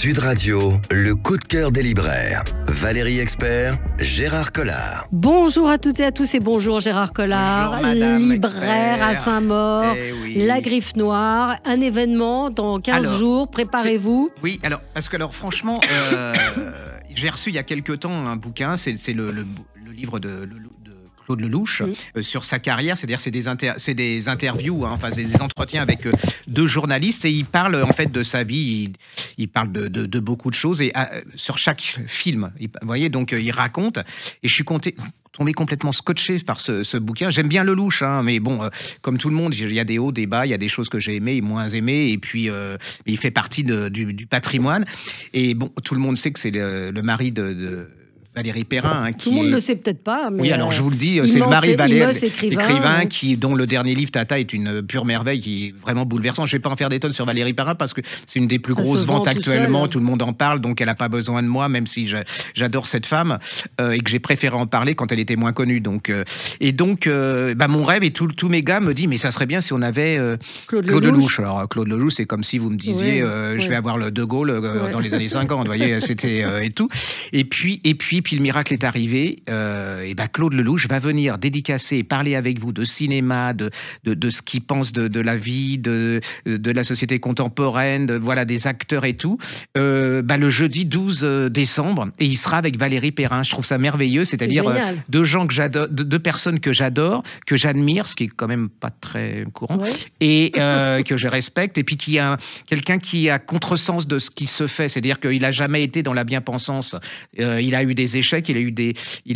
Sud Radio, le coup de cœur des libraires. Valérie Expert, Gérard Collard. Bonjour à toutes et à tous et bonjour Gérard Collard, Bonjour, Madame libraire Expert. à Saint-Maur, Oui. La Griffe Noire, un événement dans 15 jours, préparez-vous. Oui, parce que franchement, j'ai reçu il y a quelque temps un bouquin, c'est le livre de Claude Lelouch, sur sa carrière, c'est-à-dire c'est des interviews, enfin c'est des entretiens avec deux journalistes et il parle en fait de sa vie, il parle de beaucoup de choses et sur chaque film, vous voyez, donc il raconte et je suis tombé complètement scotché par ce bouquin. J'aime bien Lelouch, mais bon, comme tout le monde, il y a des hauts, des bas, il y a des choses que j'ai aimées et moins aimées, et puis il fait partie du patrimoine. Et bon, tout le monde sait que c'est le mari de Valérie Perrin. Tout le monde ne le sait peut-être pas. Mais oui, alors je vous le dis, c'est le mari de Valérie, écrivain dont le dernier livre, Tata, est une pure merveille, qui est vraiment bouleversant. Je ne vais pas en faire des tonnes sur Valérie Perrin, parce que c'est une des plus grosses ventes actuellement, tout le monde en parle, donc elle n'a pas besoin de moi, même si j'adore cette femme, et que j'ai préféré en parler quand elle était moins connue. Donc, mon rêve, et tous mes gars me disent, mais ça serait bien si on avait Claude Lelouch. Alors Claude Lelouch, c'est comme si vous me disiez, je vais avoir le De Gaulle dans les années 50, vous voyez, c'était et tout. Et puis le miracle est arrivé, Claude Lelouch va venir dédicacer, parler avec vous de cinéma, de ce qu'il pense de la vie, de la société contemporaine, voilà, des acteurs et tout, le jeudi 12 décembre, et il sera avec Valérie Perrin. Je trouve ça merveilleux, c'est-à-dire deux personnes que j'adore, que j'admire, ce qui est quand même pas très courant, et que je respecte, et puis qui a quelqu'un qui a contresens de ce qui se fait, c'est-à-dire qu'il a jamais été dans la bien-pensance, il a eu des échecs, il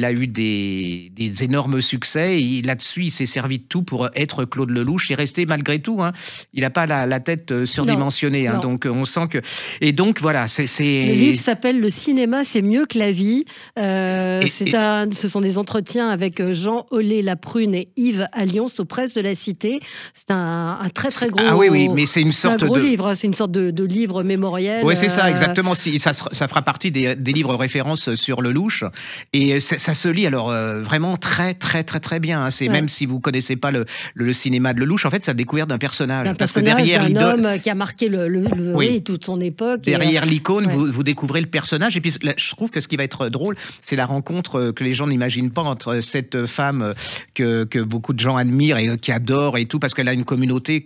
a eu des énormes succès, et là-dessus il s'est servi de tout pour être Claude Lelouch. Il est resté malgré tout, il n'a pas la tête surdimensionnée, donc on sent que... Et donc voilà, le livre s'appelle Le cinéma c'est mieux que la vie, ce sont des entretiens avec Jean Ollet-Laprune et Yves Allion, c'est aux Presses de la Cité. C'est un très très gros... Ah oui, mais c'est une sorte de livre, c'est une sorte de livre mémoriel. Oui, c'est ça, exactement. Ça fera partie des livres références sur Lelouch. Et ça se lit alors vraiment très très très très bien. Même si vous connaissez pas le cinéma de Lelouch, en fait, c'est la découverte d'un personnage. D'un homme qui a marqué toute son époque. Derrière l'icône, vous découvrez le personnage. Et puis, je trouve que ce qui va être drôle, c'est la rencontre que les gens n'imaginent pas entre cette femme que beaucoup de gens admirent et qui adorent et tout, parce qu'elle a une communauté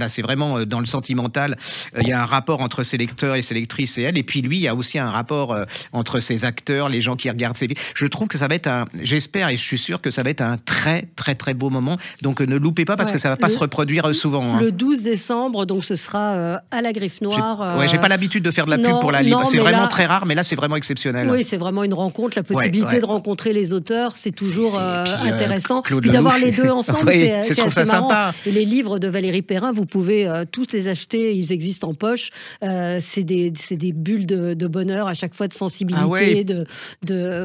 c'est vraiment dans le sentimental. Il y a un rapport entre ses lecteurs et ses lectrices et elle. Et puis lui, il y a aussi un rapport entre ses acteurs, les gens qui regardent ses films. Je trouve que ça va être j'espère et je suis sûr que ça va être un très très très beau moment. Donc ne loupez pas, parce que ça va pas se reproduire souvent. Le 12 décembre, donc ce sera à La Griffe Noire. J'ai pas l'habitude de faire de la pub pour la livre. C'est vraiment très rare, mais là c'est vraiment exceptionnel. Oui, c'est vraiment une rencontre, la possibilité de rencontrer les auteurs, c'est toujours intéressant. Puis d'avoir les deux ensemble, c'est assez marrant. Sympa. Et les livres de Valérie Perrin, vous pouvez tous les acheter, ils existent en poche. C'est des bulles de bonheur à chaque fois, de sensibilité, de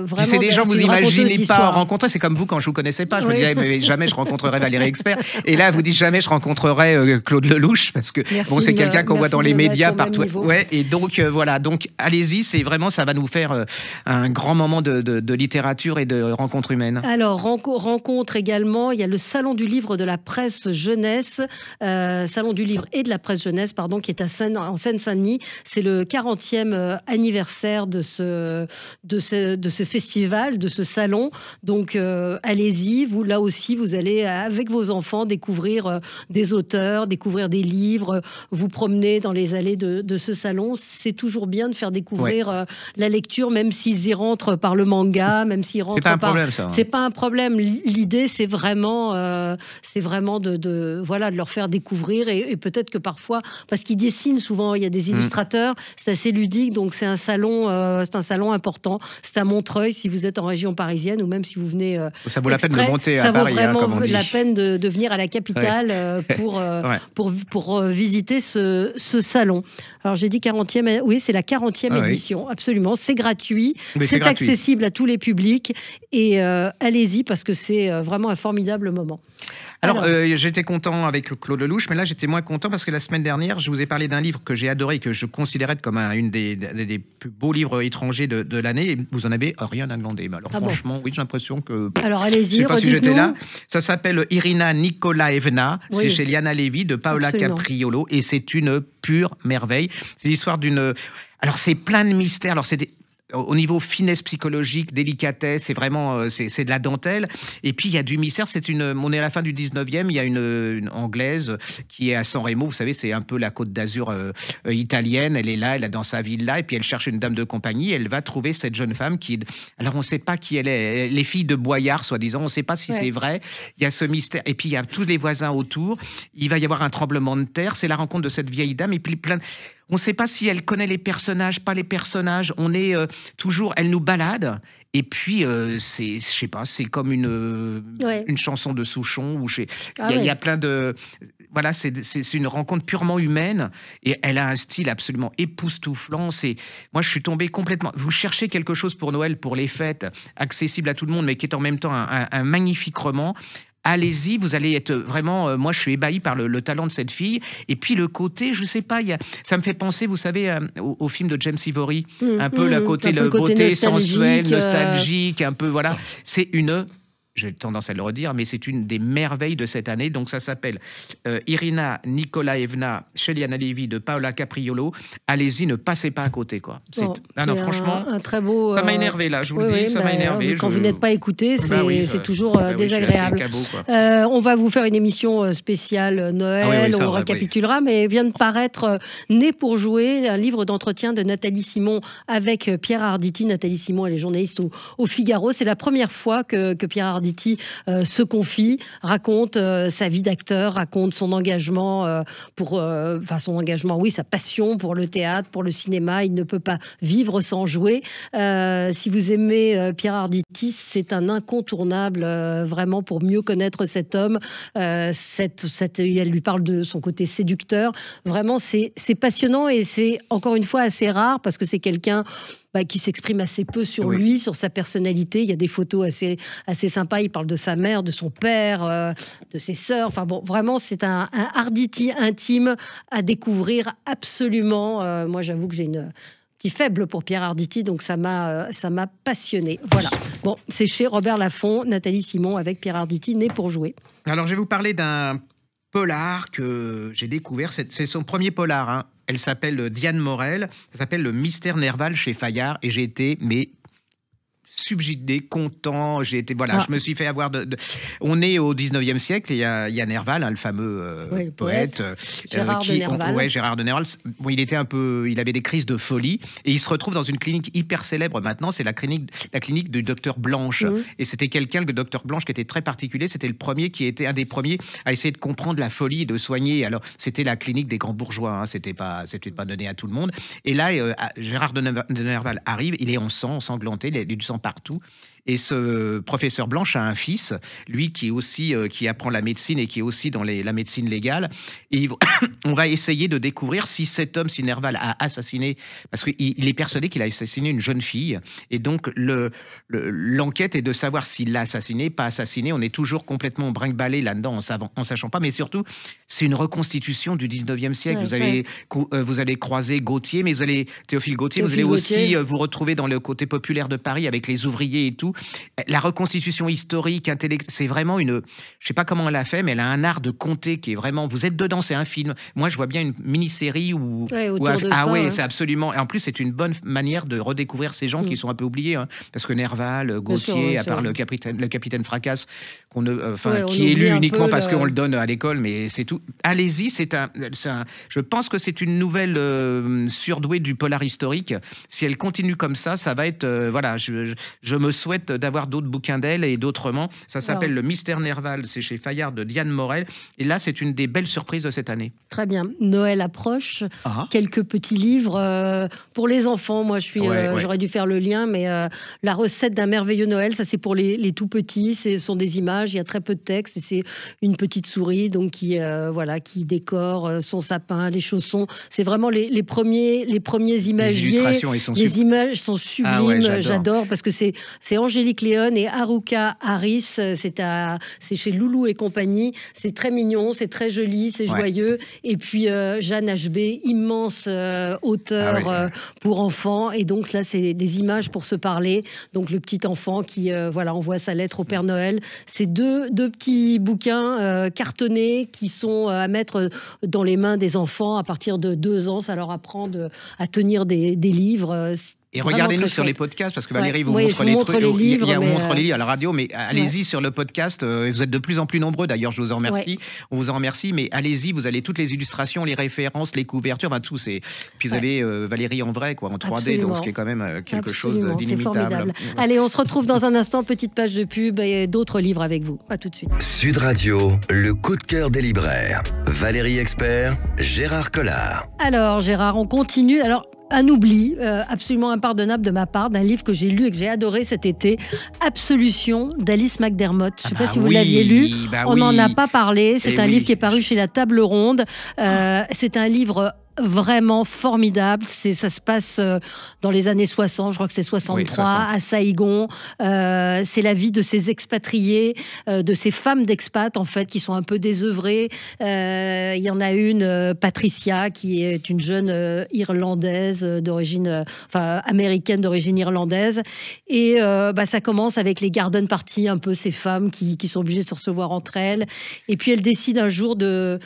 vraiment. C'est des gens que vous imaginez pas rencontrer. C'est comme vous, quand je vous connaissais pas, je me disais mais jamais je rencontrerai Valérie Expert. Et là, vous dites jamais je rencontrerai Claude Lelouch, parce que c'est quelqu'un qu'on voit dans les médias partout. Et donc voilà, donc allez-y, c'est vraiment, ça va nous faire un grand moment de littérature et de rencontres humaines. Alors rencontre également, il y a le salon du livre de la presse jeunesse, salon du livre et de la presse jeunesse, pardon, qui est en Seine-Saint-Denis. C'est le 40e anniversaire de ce festival, de ce salon. Donc allez-y, là aussi vous allez avec vos enfants découvrir des auteurs, découvrir des livres, vous promener dans les allées de ce salon. C'est toujours bien de faire découvrir la lecture, même s'ils y rentrent par le manga, même s'ils rentrent par... C'est pas un problème, ça. C'est pas un problème. L'idée, c'est vraiment de leur faire découvrir, et peut-être que parfois, parce qu'ils dessinent souvent, il y a des illustrateurs, c'est assez ludique, donc c'est un salon important. C'est à Montreuil, si vous êtes en région parisienne, ou même si vous venez ça vaut la peine de monter à Paris, ça vaut vraiment comme on dit. la peine de venir à la capitale pour visiter ce salon. Alors j'ai dit 40e, oui, c'est la 40e édition, absolument. C'est gratuit, c'est accessible à tous les publics, et allez-y, parce que c'est vraiment un formidable moment. Alors j'étais content avec Claude Lelouch, mais là j'étais moins content parce que la semaine dernière, je vous ai parlé d'un livre que j'ai adoré, que je considérais comme une des plus beaux livres étrangers de l'année, et vous en avez rien à demander. Mais alors franchement, oui, j'ai l'impression que... Alors allez-y, je sais pas si j'étais là. Ça s'appelle Irina Nikolaevna, c'est chez Liana Levy, de Paola Capriolo, et c'est une pure merveille. C'est l'histoire d'une... Alors, c'est plein de mystères. Alors, au niveau finesse psychologique, délicatesse, c'est vraiment c'est de la dentelle. Et puis il y a du mystère. On est à la fin du 19e. Il y a une Anglaise qui est à San Remo. Vous savez, c'est un peu la Côte d'Azur italienne. Elle est là, elle est dans sa villa, et puis elle cherche une dame de compagnie. Elle va trouver cette jeune femme alors on ne sait pas qui elle est. Les filles de Boyard, soi-disant, on ne sait pas si c'est vrai. Il y a ce mystère. Et puis il y a tous les voisins autour. Il va y avoir un tremblement de terre. C'est la rencontre de cette vieille dame. Et puis on ne sait pas si elle connaît les personnages, pas les personnages. On est toujours... Elle nous balade. Et puis, je sais pas, c'est comme une chanson de Souchon. Il y a plein de... Voilà, c'est une rencontre purement humaine. Et elle a un style absolument époustouflant. Moi, je suis tombé complètement... Vous cherchez quelque chose pour Noël, pour les fêtes, accessible à tout le monde, mais qui est en même temps un magnifique roman. Allez-y, vous allez être vraiment... moi, je suis ébahi par le talent de cette fille. Et puis, le côté, je sais pas, ça me fait penser, vous savez, au film de James Ivory. Un peu le côté beauté sensuelle, nostalgique, un peu, voilà. C'est j'ai tendance à le redire, mais c'est une des merveilles de cette année. Donc, ça s'appelle Irina Nikolaevna Cheliana Levi de Paola Capriolo. Allez-y, ne passez pas à côté, quoi. Franchement, un très beau... Ça m'a énervé, là, je vous le dis, ça m'a énervé. Quand vous n'êtes pas écouté, c'est toujours désagréable. Cabot, on va vous faire une émission spéciale Noël, on récapitulera, mais vient de paraître Né pour jouer, un livre d'entretien de Nathalie Simon avec Pierre Arditi. Nathalie Simon, elle est journaliste au Figaro. C'est la première fois que Pierre Arditi se confie, raconte sa vie d'acteur, raconte son engagement sa passion pour le théâtre, pour le cinéma. Il ne peut pas vivre sans jouer. Si vous aimez Pierre Arditi, c'est un incontournable vraiment pour mieux connaître cet homme. Elle lui parle de son côté séducteur. Vraiment, c'est passionnant et c'est encore une fois assez rare parce que c'est quelqu'un qui s'exprime assez peu sur lui, sur sa personnalité. Il y a des photos assez sympas. Il parle de sa mère, de son père, de ses sœurs. Enfin bon, vraiment, c'est un Arditi intime à découvrir absolument. Moi, j'avoue que j'ai une petite faible pour Pierre Arditi, donc ça m'a passionné. Voilà. Bon, c'est chez Robert Laffont, Nathalie Simon avec Pierre Arditi, Né pour jouer. Alors, je vais vous parler d'un polar que j'ai découvert. C'est son premier polar, hein. Elle s'appelle Diane Morel. Ça s'appelle Le Mystère Nerval chez Fayard. Et j'ai été, subjugué, content. Je me suis fait avoir On est au 19e siècle. Il y a Nerval, le fameux poète. Gérard de Nerval. Gérard de Nerval. Bon, il avait des crises de folie. Et il se retrouve dans une clinique hyper célèbre maintenant. C'est la clinique du docteur Blanche. Et c'était quelqu'un, le docteur Blanche, qui était très particulier. C'était un des premiers à essayer de comprendre la folie et de soigner. Alors, c'était la clinique des grands bourgeois. Hein. C'était pas donné à tout le monde. Et là, Gérard de Nerval arrive. Il est en sang, ensanglanté. Il a du sang partout. Et ce professeur Blanche a un fils, lui qui est aussi qui apprend la médecine et qui est aussi dans la médecine légale. Et on va essayer de découvrir si cet homme, si Nerval a assassiné, parce qu'il est persuadé qu'il a assassiné une jeune fille. Et donc l'enquête est de savoir s'il l'a assassiné, pas assassiné. On est toujours complètement brinque-ballé là-dedans en sachant pas. Mais surtout, c'est une reconstitution du 19e siècle. Vous allez croiser Gautier, mais Théophile Gautier, vous allez aussi vous retrouver dans le côté populaire de Paris avec les ouvriers et tout. La reconstitution historique, intellectuelle, c'est vraiment je sais pas comment elle a fait, mais elle a un art de conter qui est vraiment... Vous êtes dedans, c'est un film. Moi, je vois bien une mini-série c'est absolument... Et en plus, c'est une bonne manière de redécouvrir ces gens qui sont un peu oubliés. Hein, parce que Nerval, Gautier, à part le capitaine Fracasse, qui est élu uniquement parce qu'on le donne à l'école, mais c'est tout. Allez-y, je pense que c'est une nouvelle surdouée du polar historique. Si elle continue comme ça va être... je me souhaite d'avoir d'autres bouquins d'elle et d'autres romans. Ça s'appelle Le Mystère Nerval, c'est chez Fayard de Diane Morel. Et là, c'est une des belles surprises de cette année. Très bien. Noël approche. Quelques petits livres pour les enfants. Moi, j'aurais dû faire le lien, mais La recette d'un merveilleux Noël, ça c'est pour les tout petits. Ce sont des images, il y a très peu de texte. Et c'est une petite souris donc qui décore son sapin, les chaussons. C'est vraiment les premiers imagiers. Les illustrations, les images sont sublimes. J'adore parce que c'est en Angélique Léon et Haruka Harris. C'est chez Loulou et compagnie. C'est très mignon, c'est très joli, c'est joyeux. Et puis Jeanne HB, immense auteur pour enfants. Et donc là, c'est des images pour se parler. Donc le petit enfant qui envoie sa lettre au Père Noël. C'est deux petits bouquins cartonnés qui sont à mettre dans les mains des enfants à partir de 2 ans. Ça leur apprend à tenir des livres. Et regardez-nous sur les podcasts, parce que Valérie vous montre les trucs. Les livres, on montre les livres à la radio, mais allez-y sur le podcast. Vous êtes de plus en plus nombreux, d'ailleurs, je vous en remercie. On vous en remercie, mais allez-y, vous avez toutes les illustrations, les références, les couvertures, tout. Puis vous avez Valérie en vrai, en 3D, Absolument. Donc ce qui est quand même quelque chose d'inimitable. Allez, on se retrouve dans un instant, petite page de pub et d'autres livres avec vous. À tout de suite. Sud Radio, le coup de cœur des libraires. Valérie Expert, Gérard Collard. Alors, Gérard, on continue. Alors, un oubli absolument impardonnable de ma part d'un livre que j'ai lu et que j'ai adoré cet été, Absolution d'Alice McDermott. Je ne sais pas si vous l'aviez lu. On n'en a pas parlé. C'est un livre qui est paru chez La Table Ronde. C'est un livre vraiment formidable. Ça se passe dans les années 60, je crois que c'est 63, à Saïgon. C'est la vie de ces expatriés, de ces femmes d'expat, en fait, qui sont un peu désœuvrées. Il y en a une, Patricia, qui est une jeune irlandaise d'origine, américaine d'origine irlandaise. Et ça commence avec les garden parties, un peu ces femmes qui sont obligées de se recevoir entre elles. Et puis elle décide un jour de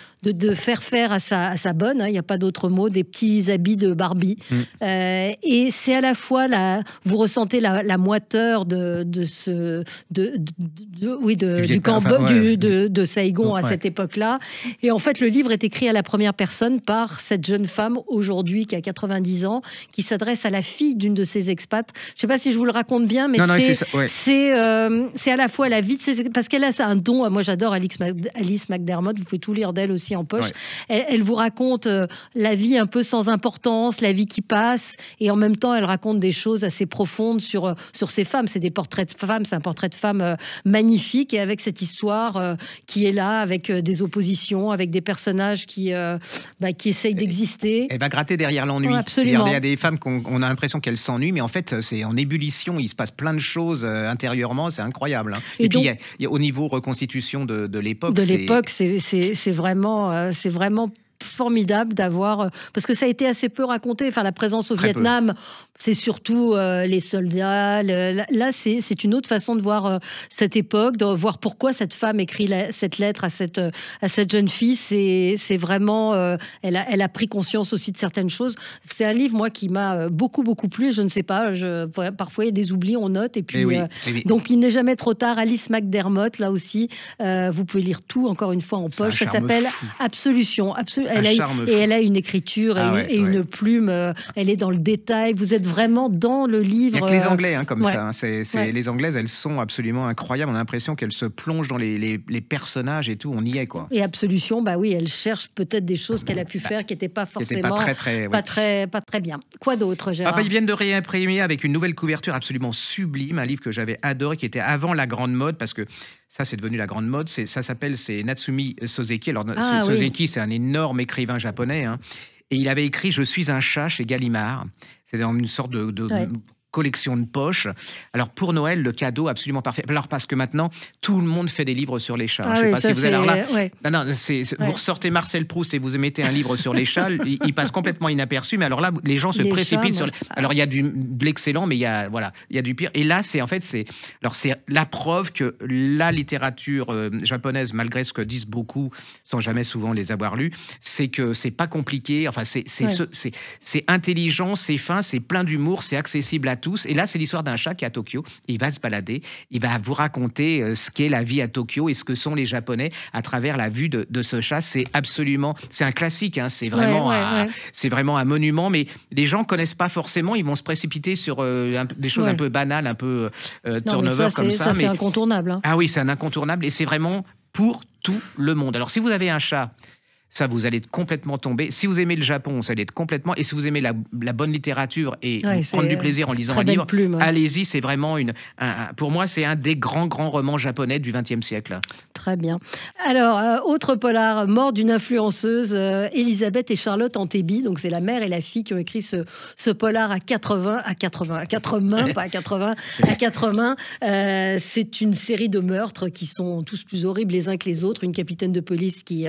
faire à sa bonne, il n'y a pas d'autre mot, des petits habits de Barbie. Et c'est à la fois vous ressentez la moiteur de Saïgon à cette époque-là. Et en fait, le livre est écrit à la première personne par cette jeune femme aujourd'hui qui a 90 ans, qui s'adresse à la fille d'une de ses expats. Je ne sais pas si je vous le raconte bien, mais c'est à la fois la vie de ses expats, parce qu'elle a un don. Moi, j'adore Alice McDermott. Vous pouvez tout lire d'elle aussi en poche. Elle vous raconte la vie un peu sans importance, la vie qui passe, et en même temps, elle raconte des choses assez profondes sur ces femmes. C'est des portraits de femmes, c'est un portrait de femme magnifique, et avec cette histoire qui est là, avec des oppositions, avec des personnages qui essayent d'exister. Elle va gratter derrière l'ennui. Il y a des femmes qu'on a l'impression qu'elles s'ennuient, mais en fait, c'est en ébullition. Il se passe plein de choses intérieurement, c'est incroyable. Et puis, il y a au niveau reconstitution de l'époque. C'est vraiment formidable d'avoir, parce que ça a été assez peu raconté. La présence au Vietnam, c'est surtout les soldats. Là, c'est une autre façon de voir cette époque, de voir pourquoi cette femme écrit cette lettre à cette jeune fille. C'est vraiment, elle a pris conscience aussi de certaines choses. C'est un livre, moi, qui m'a beaucoup plu. Je ne sais pas, parfois il y a des oublis, on note, et puis donc il n'est jamais trop tard. Alice McDermott, là aussi, vous pouvez lire tout, encore une fois, en poche. Ça s'appelle Absolution. Elle a une écriture et une plume. Elle est dans le détail. Vous êtes vraiment dans le livre. Il n'y a que les Anglais comme ça. Les Anglaises, elles sont absolument incroyables. On a l'impression qu'elles se plongent dans les personnages et tout. On y est, quoi. Et Absolution, elle cherche peut-être des choses qu'elle a pu faire qui n'étaient pas forcément pas très bien. Quoi d'autre, Gérard? Ils viennent de réimprimer avec une nouvelle couverture absolument sublime, un livre que j'avais adoré, qui était avant la grande mode, parce que ça, c'est devenu la grande mode. C'est Natsumi Soseki. Alors, Soseki, c'est un énorme écrivain japonais. Et il avait écrit « Je suis un chat » chez Gallimard. C'est une sorte de collection de poches. Alors, pour Noël, le cadeau absolument parfait. Alors, parce que maintenant, tout le monde fait des livres sur les chats. Je ne sais pas si vous allez là. Vous ressortez Marcel Proust et vous mettez un livre sur les chats, il passe complètement inaperçu. Mais alors là, les gens se précipitent sur... Alors, il y a de l'excellent, mais il y a du pire. Et là, c'est la preuve que la littérature japonaise, malgré ce que disent beaucoup, sans jamais souvent les avoir lus, c'est que c'est pas compliqué. Enfin, c'est intelligent, c'est fin, c'est plein d'humour, c'est accessible à tous. Et là, c'est l'histoire d'un chat qui est à Tokyo. Il va se balader. Il va vous raconter ce qu'est la vie à Tokyo et ce que sont les Japonais à travers la vue de ce chat. C'est un classique. C'est vraiment un monument. Mais les gens connaissent pas forcément. Ils vont se précipiter sur des choses un peu banales, un peu turnover comme ça. C'est incontournable. Ah oui, c'est un incontournable. Et c'est vraiment pour tout le monde. Alors, si vous avez un chat, Ça, vous allez complètement tomber. Si vous aimez le Japon, ça allait être complètement... Et si vous aimez la bonne littérature et prendre du plaisir en lisant un livre, allez-y, c'est vraiment pour moi, c'est un des grands romans japonais du XXe siècle. Très bien. Alors, autre polar, mort d'une influenceuse, Elisabeth et Charlotte Antebi. Donc, c'est la mère et la fille qui ont écrit ce polar à 4 mains, pas à 80, à 4 mains. C'est une série de meurtres qui sont tous plus horribles les uns que les autres. Une capitaine de police qui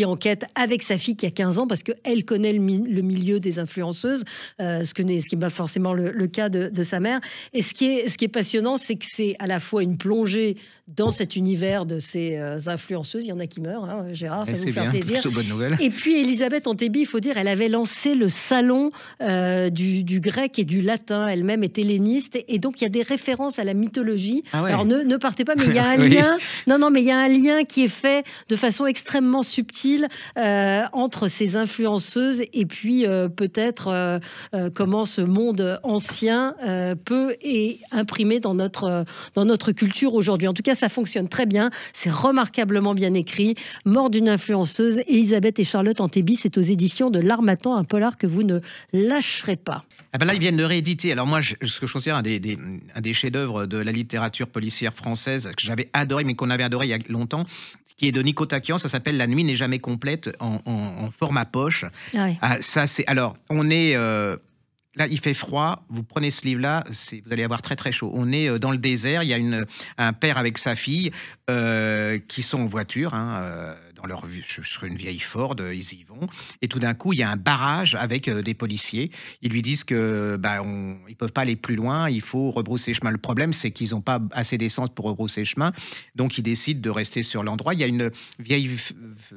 enquête avec sa fille qui a 15 ans parce qu'elle connaît le milieu des influenceuses, ce qui n'est pas forcément le cas de sa mère. Et ce qui est passionnant, c'est que c'est à la fois une plongée dans cet univers de ces influenceuses. Il y en a qui meurent, hein, Gérard, ça va vous faire plaisir. Bonne nouvelle. Et puis Elisabeth Antebi, il faut dire, elle avait lancé le salon du grec et du latin. Elle-même est helléniste. Et donc, il y a des références à la mythologie. Ah ouais. Alors, ne partez pas, mais il y a un lien. Non, mais il y a un lien qui est fait de façon extrêmement subtile entre ces influenceuses et puis peut-être comment ce monde ancien peut imprimer dans notre culture aujourd'hui. En tout cas, ça fonctionne très bien. C'est remarquablement bien écrit. Mort d'une influenceuse, Elisabeth et Charlotte Antebi, c'est aux éditions de L'Harmattan, un polar que vous ne lâcherez pas. Ah ben là, ils viennent de rééditer. Alors moi, ce que je considère un des chefs-d'œuvre de la littérature policière française, que j'avais adoré, mais qu'on avait adoré il y a longtemps, qui est de Nico Takian, ça s'appelle La nuit n'est jamais complète, en format poche. Ah oui. Ça, c'est... Alors, on est... Là, il fait froid. Vous prenez ce livre-là, vous allez avoir très très chaud. On est dans le désert. Il y a un père avec sa fille qui sont en voiture, dans leur sur une vieille Ford. Ils y vont. Et tout d'un coup, il y a un barrage avec des policiers. Ils lui disent que ils peuvent pas aller plus loin. Il faut rebrousser chemin. Le problème, c'est qu'ils n'ont pas assez d'essence pour rebrousser chemin. Donc, ils décident de rester sur l'endroit. Il y a une vieille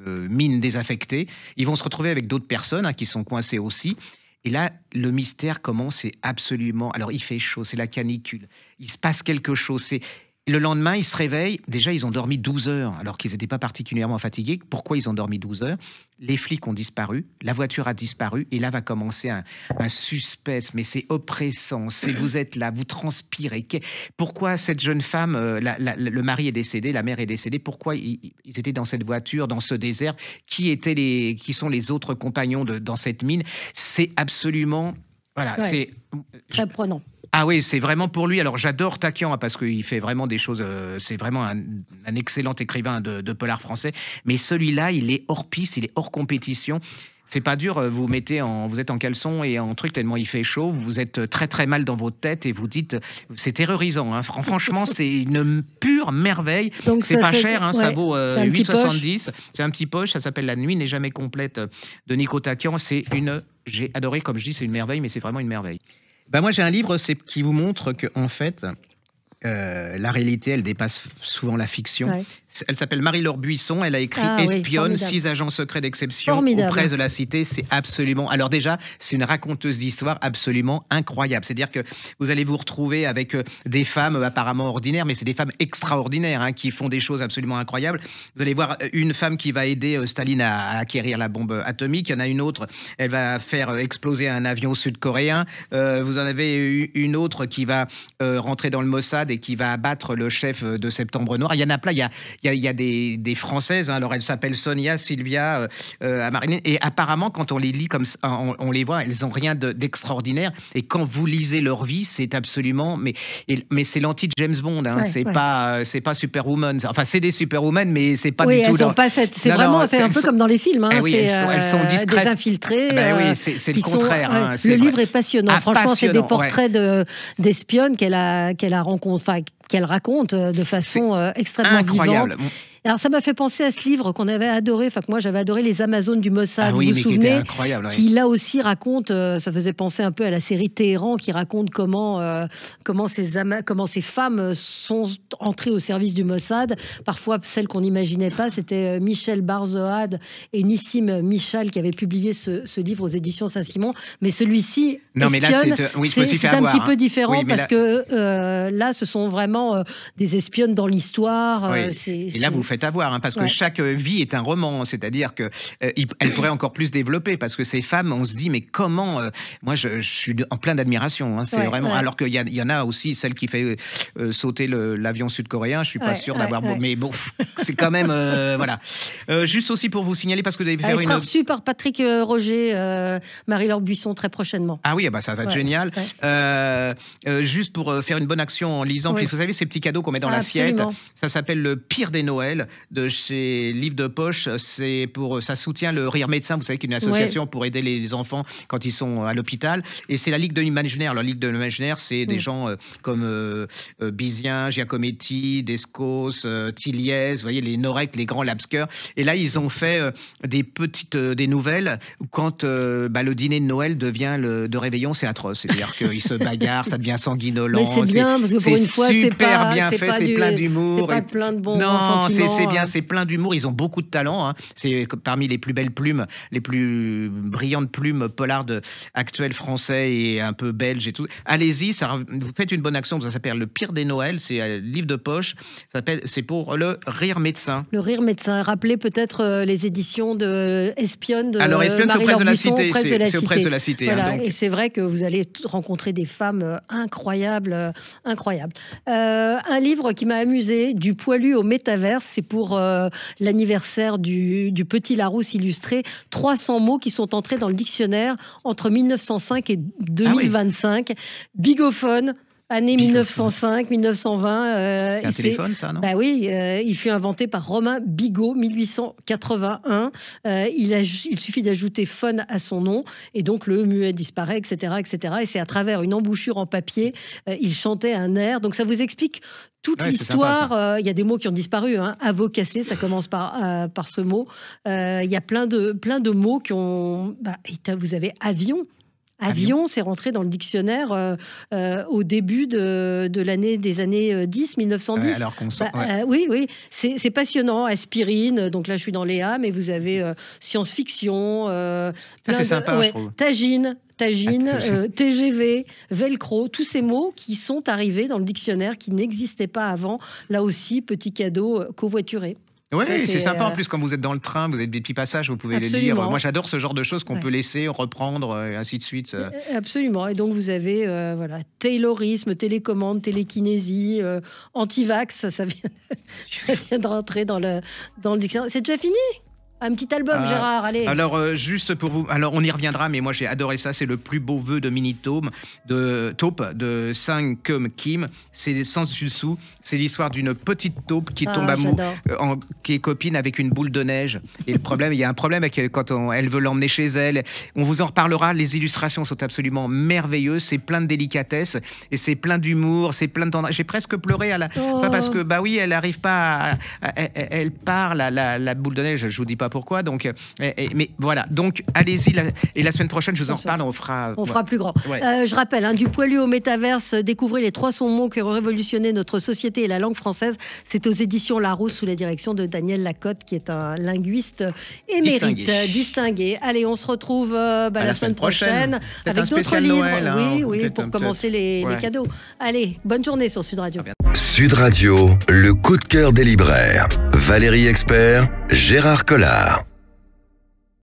mine désaffectée. Ils vont se retrouver avec d'autres personnes qui sont coincées aussi. Et là, le mystère commence, c'est absolument... Alors, il fait chaud, c'est la canicule. Il se passe quelque chose. Le lendemain, ils se réveillent. Déjà, ils ont dormi 12 heures, alors qu'ils n'étaient pas particulièrement fatigués. Pourquoi ils ont dormi 12 heures ? Les flics ont disparu, la voiture a disparu, et là va commencer un suspense, mais c'est oppressant. Vous êtes là, vous transpirez. Pourquoi cette jeune femme, le mari est décédé, la mère est décédée, pourquoi ils étaient dans cette voiture, dans ce désert ? Qui sont les autres compagnons dans cette mine ? C'est absolument... Voilà, c'est... Très prenant. Ah oui, c'est vraiment pour lui. Alors j'adore Takian parce qu'il fait vraiment des choses. C'est vraiment un excellent écrivain de polar français. Mais celui-là, il est hors piste, il est hors compétition. C'est pas dur. Vous êtes en caleçon et en truc tellement il fait chaud. Vous êtes très très mal dans votre tête et vous dites, c'est terrorisant. Hein. Franchement, c'est une pure merveille. Donc c'est pas cher. Ça vaut 8,70. C'est un petit poche. Ça s'appelle La nuit n'est jamais complète de Nico Takian. J'ai adoré, comme je dis, c'est une merveille, mais c'est vraiment une merveille. Moi, j'ai un livre qui vous montre que, en fait, la réalité, elle dépasse souvent la fiction. Ouais. Elle s'appelle Marie-Laure Buisson. Elle a écrit Espionne, 6 agents secrets d'exception aux presses de la Cité. C'est absolument... Alors déjà, c'est une raconteuse d'histoire absolument incroyable. C'est-à-dire que vous allez vous retrouver avec des femmes apparemment ordinaires, mais c'est des femmes extraordinaires qui font des choses absolument incroyables. Vous allez voir une femme qui va aider Staline à acquérir la bombe atomique. Il y en a une autre, elle va faire exploser un avion sud-coréen. Vous en avez une autre qui va rentrer dans le Mossad et qui va abattre le chef de Septembre Noir. Il y en a plein. Il y a des Françaises, alors elles s'appellent Sonia, Sylvia, Marilyn, et apparemment quand on les lit comme ça, on les voit, elles n'ont rien d'extraordinaire, et quand vous lisez leur vie, c'est absolument, mais c'est l'anti-James Bond, c'est pas Superwoman, enfin c'est des Superwoman, mais c'est pas du tout... Elles ont pas cette... C'est un peu comme dans les films, elles sont discrètes. Des infiltrés. C'est le contraire. Le livre est passionnant, franchement, c'est des portraits d'espionnes qu'elle raconte de façon extrêmement vivante. Alors ça m'a fait penser à ce livre qu'on avait adoré, que moi j'avais adoré, Les Amazones du Mossad, vous vous souvenez, qui là aussi raconte, ça faisait penser un peu à la série Téhéran, qui raconte comment ces femmes sont entrées au service du Mossad. Parfois celles qu'on n'imaginait pas, c'était Michel Barzoad et Nissim Michal qui avaient publié ce livre aux éditions Saint-Simon. Mais celui-ci, Espionne, c'est un petit peu différent parce que là ce sont vraiment des espionnes dans l'histoire. Et là vous faites prête à voir, hein, parce que chaque vie est un roman, c'est-à-dire que elle pourrait encore plus développer, parce que ces femmes, on se dit, mais comment moi, je suis en plein d'admiration. Hein, c'est vraiment. Alors qu'il y en a aussi celle qui fait sauter l'avion sud-coréen. Je suis pas sûr d'avoir. Mais bon, c'est quand même voilà. Juste aussi pour vous signaler, parce que vous avez fait une. Elle sera reçue par Patrick Roger, Marie-Laure Buisson très prochainement. Ah oui, bah ça va être génial. Juste pour faire une bonne action en lisant. Puis vous savez ces petits cadeaux qu'on met dans l'assiette. Ça s'appelle Le Pire des Noëls de chez Livre de Poche. Ça soutient le Rire Médecin. Vous savez, qui est une association pour aider les enfants quand ils sont à l'hôpital. Et c'est la Ligue de l'Imaginaire. La Ligue de l'Imaginaire, c'est des gens comme Bizien, Giacometti, Descos, Tilliez, vous voyez, les Norek, les grands Labsker. Et là, ils ont fait des nouvelles quand le dîner de Noël devient de réveillon, c'est atroce. C'est-à-dire qu'ils se bagarrent, ça devient sanguinolent. Mais c'est bien, parce que pour une fois, c'est super bien fait, c'est plein d'humour. C'est pas plein de bons sentiments. Non, c'est bien, c'est plein d'humour. Ils ont beaucoup de talent. Hein. C'est parmi les plus belles plumes, les plus brillantes plumes polardes actuelles français et un peu belges et tout. Allez-y, vous faites une bonne action. Ça s'appelle Le Pire des Noëls. C'est un livre de poche. C'est pour le Rire Médecin. Le Rire Médecin. Rappelez peut-être les éditions de Espionne de Alors, Espionne, c'est Marie-Laure Buisson, c'est au Presse de la Cité. Voilà. Hein, donc. Et c'est vrai que vous allez rencontrer des femmes incroyables. Un livre qui m'a amusé, Du poilu au métaverse, c'est pour l'anniversaire du Petit Larousse illustré. 300 mots qui sont entrés dans le dictionnaire entre 1905 et 2025. Bigophone. Année 1905, 1920. C'est un téléphone, ça, non ? Bah oui, il fut inventé par Romain Bigot, 1881. Il suffit d'ajouter phone à son nom, et donc le muet disparaît, etc., etc. Et c'est à travers une embouchure en papier, il chantait un air. Donc ça vous explique toute l'histoire. Il y a des mots qui ont disparu. Avocassé, ça commence par ce mot. Il y a plein de mots qui ont... vous avez avion. Avion, c'est rentré dans le dictionnaire au début de l'année des années 1910. Alors qu'on sent, oui, c'est passionnant. Aspirine, donc là je suis dans Léa, mais vous avez science-fiction. Ça c'est sympa, je trouve. Tagine, TGV, Velcro, tous ces mots qui sont arrivés dans le dictionnaire, qui n'existaient pas avant. Là aussi, petit cadeau covoituré. Oui, c'est sympa. En plus, quand vous êtes dans le train, vous avez des petits passages, vous pouvez les lire. Moi, j'adore ce genre de choses qu'on peut laisser, reprendre, et ainsi de suite. Absolument. Et donc, vous avez taylorisme, télécommande, télékinésie, antivax. Ça vient de rentrer dans le dictionnaire. C'est déjà fini ? Un petit album, Gérard, allez. Alors, juste pour vous... Alors, on y reviendra, mais moi, j'ai adoré ça. C'est le plus beau vœu de Mini-Taupe de Sang Keum Kim. C'est sans dessous. C'est l'histoire d'une petite taupe qui tombe amoureuse, qui est copine avec une boule de neige. Et le problème, il y a un problème avec quand elle veut l'emmener chez elle. On vous en reparlera. Les illustrations sont absolument merveilleuses. C'est plein de délicatesse et c'est plein d'humour. C'est plein de tendresse. J'ai presque pleuré parce que, elle n'arrive pas elle part, la boule de neige. Je vous dis pas pourquoi, donc mais voilà, donc allez-y et la semaine prochaine je vous en reparle, on fera plus grand. Je rappelle, du poilu au métaverse, découvrez les 300 mots qui ont révolutionné notre société et la langue française. C'est aux éditions Larousse sous la direction de Daniel Lacotte, qui est un linguiste émérite distingué. Allez, on se retrouve la semaine prochaine avec d'autres livres. Oui, pour commencer les cadeaux. Allez, bonne journée sur Sud Radio. Sud Radio, le coup de cœur des libraires. Valérie Expert, Gérard Collard.